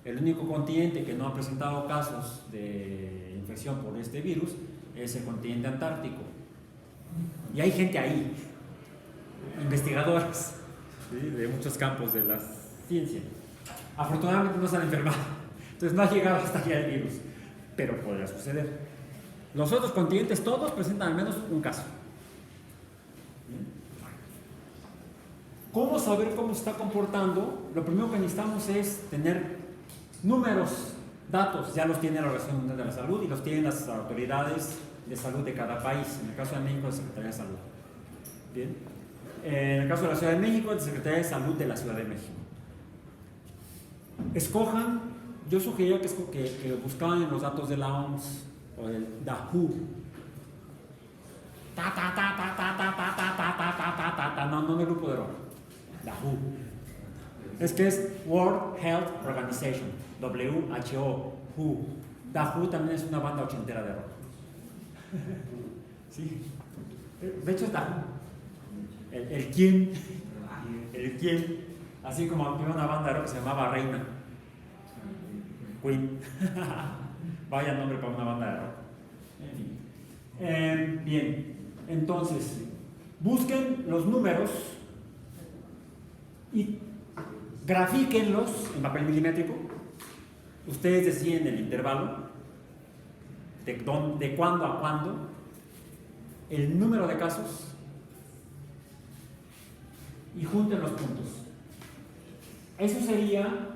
El único continente que no ha presentado casos de infección por este virus es el continente antártico. Y hay gente ahí, investigadores, ¿sí?, de muchos campos de la ciencia. Afortunadamente no se han enfermado, entonces no ha llegado hasta allá el virus, pero podría suceder. Los otros continentes todos presentan al menos un caso. ¿Cómo saber cómo se está comportando? Lo primero que necesitamos es tener números, datos. Ya los tiene la Organización Mundial de la Salud y los tienen las autoridades de salud de cada país. En el caso de México, la Secretaría de Salud. Bien. En el caso de la Ciudad de México, la Secretaría de Salud de la Ciudad de México. Escojan, yo sugería que buscaban en los datos de la OMS o del WHO. No el grupo de rock. WHO. Es que es World Health Organization, WHO, WHO. WHO también es una banda ochentera de rock. Sí. De hecho es WHO. El quién, así como había una banda de rock que se llamaba Reina. Queen. Vaya nombre para una banda de rock. Bien, entonces, busquen los números y grafíquenlos en papel milimétrico. Ustedes deciden el intervalo, de cuándo a cuándo, el número de casos y junten los puntos. Eso sería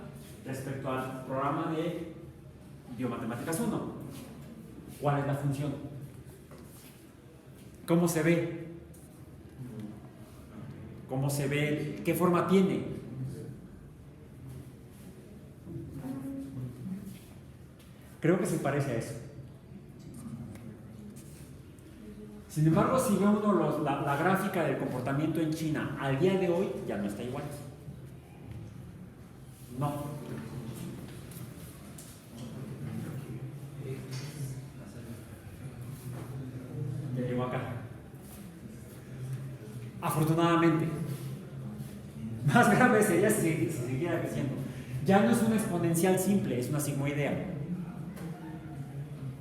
respecto al programa de Biomatemáticas 1. ¿Cuál es la función? ¿Cómo se ve? ¿Cómo se ve? ¿Qué forma tiene? Creo que se parece a eso. Sin embargo, si ve uno la gráfica del comportamiento en China al día de hoy, ya no está igual. No. Ya llegó acá. Afortunadamente. Más grave sería si siguiera creciendo. Ya no es una exponencial simple, es una sigmoidea.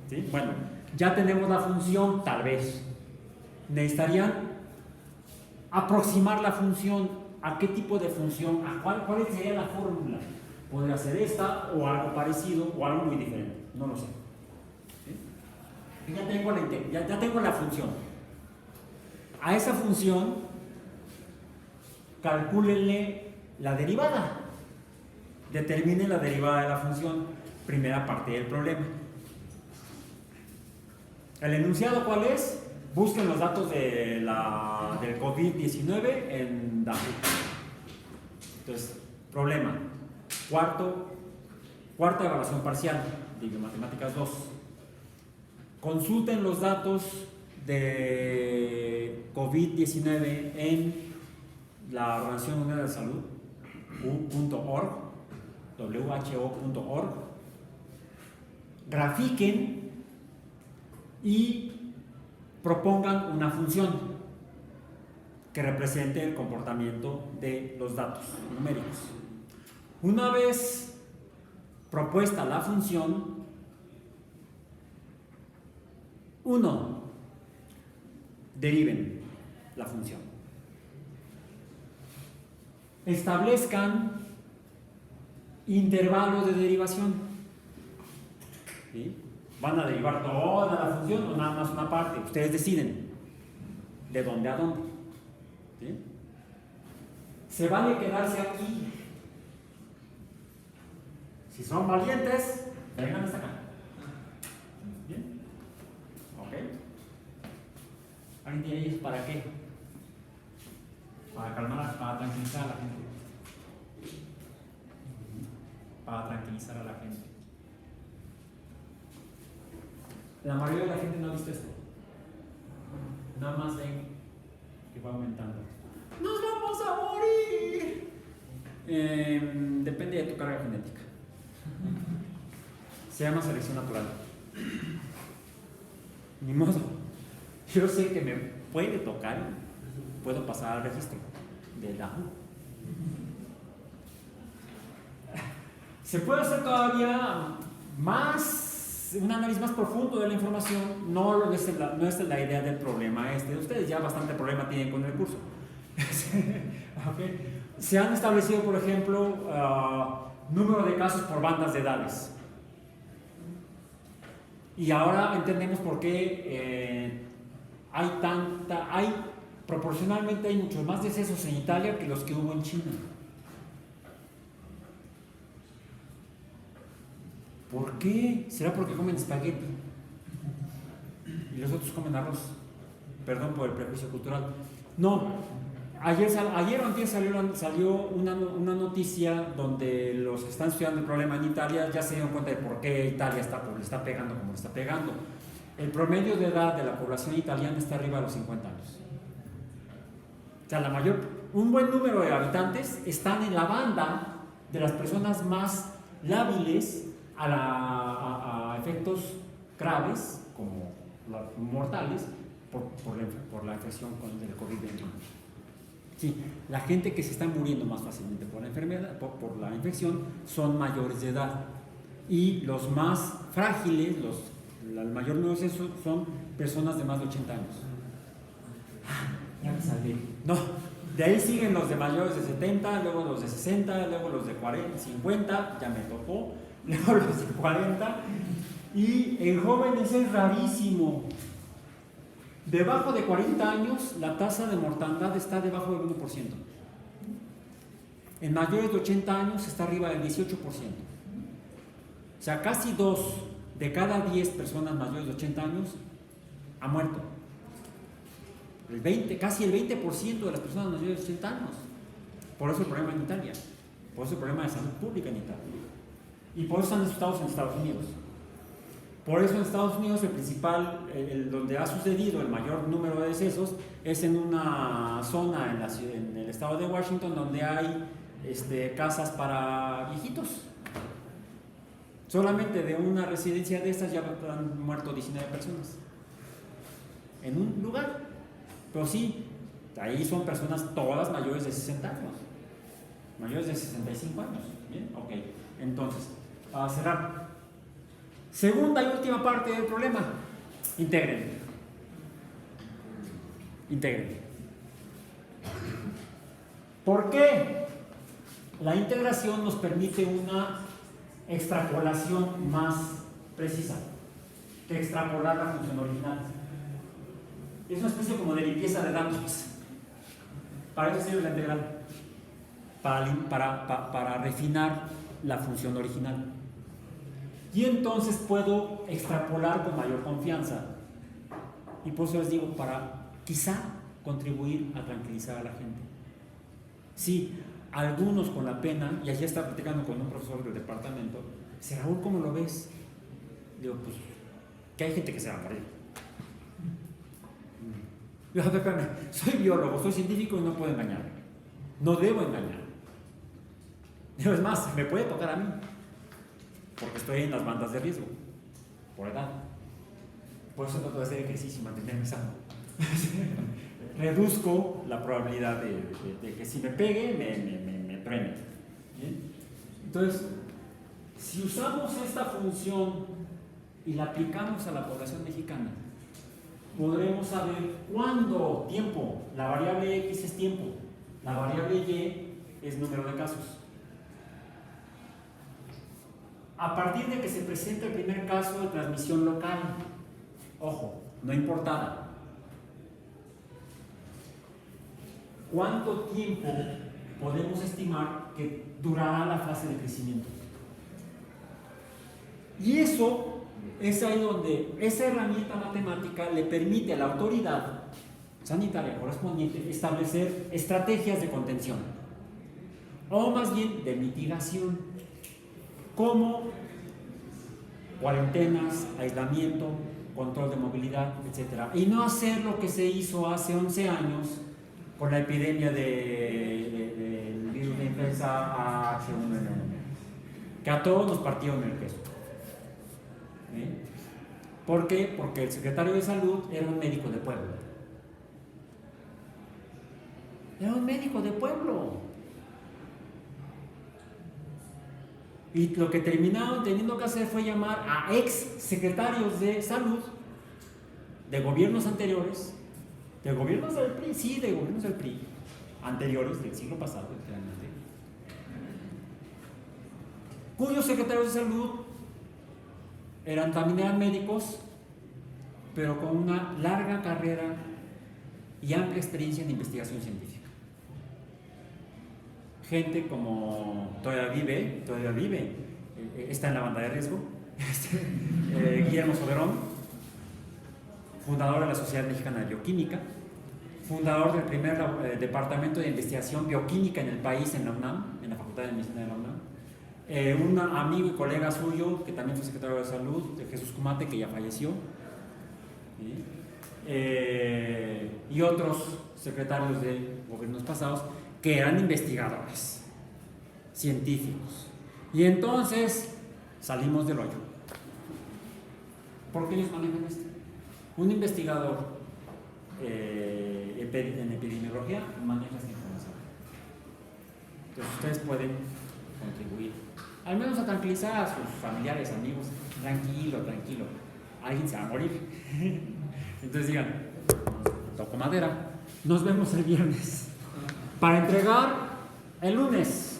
¿Sí? Bueno, ya tenemos la función, tal vez. Necesitarían aproximar la función. ¿A qué tipo de función? ¿A cuál sería la fórmula? Podría ser esta o algo parecido o algo muy diferente. No lo sé. ¿Sí? Ya tengo la función. A esa función calcúlenle la derivada. Determinen la derivada de la función. Primera parte del problema. ¿El enunciado cuál es? Busquen los datos del COVID-19 en DAFU. Entonces, problema. Cuarta evaluación parcial de Biomatemáticas 2. Consulten los datos de COVID-19 en la Organización Mundial de la Salud, WHO.org, grafiquen y propongan una función que represente el comportamiento de los datos numéricos. Una vez propuesta la función, 1. Deriven la función. Establezcan intervalos de derivación. ¿Sí? ¿Van a derivar toda la función o nada más una parte? Ustedes deciden de dónde a dónde. ¿Sí? Se vale quedarse aquí. Si son valientes, vengan hasta acá. ¿Bien? ¿Ok? ¿Alguien tiene ellos para qué? Para calmar, para tranquilizar a la gente. Para tranquilizar a la gente. La mayoría de la gente no ha visto esto. Nada más ven que va aumentando. ¡Nos vamos a morir! Depende de tu carga genética. Se llama selección natural. Ni modo. Yo sé que me puede tocar, puedo pasar al registro de la Se puede hacer todavía más, un análisis más profundo de la información, no es la idea del problema ustedes ya bastante problema tienen con el curso. Okay. Se han establecido, por ejemplo, número de casos por bandas de edades. Y ahora entendemos por qué proporcionalmente hay muchos más decesos en Italia que los que hubo en China. ¿Por qué? ¿Será porque comen espagueti? Y los otros comen arroz. Perdón por el prejuicio cultural. No, ayer o antier salió una noticia donde los que están estudiando el problema en Italia ya se dieron cuenta de por qué Italia le está pegando como le está pegando. El promedio de edad de la población italiana está arriba de los 50 años. O sea, un buen número de habitantes están en la banda de las personas más lábiles a efectos graves, como mortales, por la infección del COVID-19. Sí, la gente que se está muriendo más fácilmente por la enfermedad, por la infección, son mayores de edad. Y los más frágiles, el mayor número de esos son personas de más de 80 años. Ya me salvé. No, de ahí siguen los de mayores de 70, luego los de 60, luego los de 40, 50, ya me tocó, luego los de 40. Y en jóvenes es rarísimo. Debajo de 40 años, la tasa de mortandad está debajo del 1%. En mayores de 80 años está arriba del 18%. O sea, casi 2 de cada 10 personas mayores de 80 años ha muerto. Casi el 20% de las personas mayores de 80 años. Por eso el problema en Italia. Por eso el problema de salud pública en Italia. Y por eso están asustados en Estados Unidos. Por eso en Estados Unidos donde ha sucedido el mayor número de decesos es en una zona en el estado de Washington donde hay casas para viejitos. Solamente de una residencia de estas ya han muerto 19 personas en un lugar. Pero sí, ahí son personas todas mayores de 60 años, mayores de 65 años. Bien, ok. Entonces, para cerrar. Segunda y última parte del problema: integren. ¿Por qué? La integración nos permite una extrapolación más precisa que extrapolar la función original. Es una especie como de limpieza de datos. Para eso sirve la integral, para refinar la función original. Y entonces puedo extrapolar con mayor confianza. Y por eso les digo, para quizá contribuir a tranquilizar a la gente. Sí, algunos con la pena, y ayer estaba platicando con un profesor del departamento, dice: Raúl, ¿cómo lo ves? Digo, pues, que hay gente que se va a morir. Yo, espérame, soy biólogo, soy científico y no puedo engañar. No debo engañar. Digo, es más, me puede tocar a mí, porque estoy en las bandas de riesgo, por edad. Por eso trato de hacer ejercicio y mantenerme sano. Reduzco la probabilidad de que si me pegue, me truene. ¿Bien? Entonces, si usamos esta función y la aplicamos a la población mexicana, podremos saber cuándo, tiempo. La variable X es tiempo, la variable Y es número de casos. A partir de que se presenta el primer caso de transmisión local, ojo, no importada, ¿cuánto tiempo podemos estimar que durará la fase de crecimiento? Y eso es ahí donde esa herramienta matemática le permite a la autoridad sanitaria correspondiente establecer estrategias de contención, o más bien de mitigación, como cuarentenas, aislamiento, control de movilidad, etc. Y no hacer lo que se hizo hace 11 años con la epidemia del virus de influenza H1N1, que a todos nos partieron el queso. ¿Por qué? Porque el secretario de Salud era un médico de pueblo. Era un médico de pueblo. Y lo que terminaron teniendo que hacer fue llamar a ex secretarios de salud de gobiernos anteriores, de gobiernos del PRI, sí, de gobiernos del PRI, anteriores, del siglo pasado, literalmente, cuyos secretarios de salud también eran médicos, pero con una larga carrera y amplia experiencia en investigación científica. Gente como todavía vive, está en la banda de riesgo, Guillermo Soberón, fundador de la Sociedad Mexicana de Bioquímica, fundador del primer departamento de investigación bioquímica en el país, en la UNAM, en la Facultad de Medicina de la UNAM, un amigo y colega suyo, que también fue secretario de Salud, Jesús Cumate, que ya falleció, ¿sí? Y otros secretarios de gobiernos pasados, que eran investigadores, científicos. Y entonces salimos del hoyo. ¿Por qué ellos manejan esto? Un investigador en epidemiología maneja esta información. Entonces ustedes pueden contribuir, al menos a tranquilizar a sus familiares, amigos. Tranquilo, alguien se va a morir. Entonces digan, toco madera, nos vemos el viernes para entregar el lunes.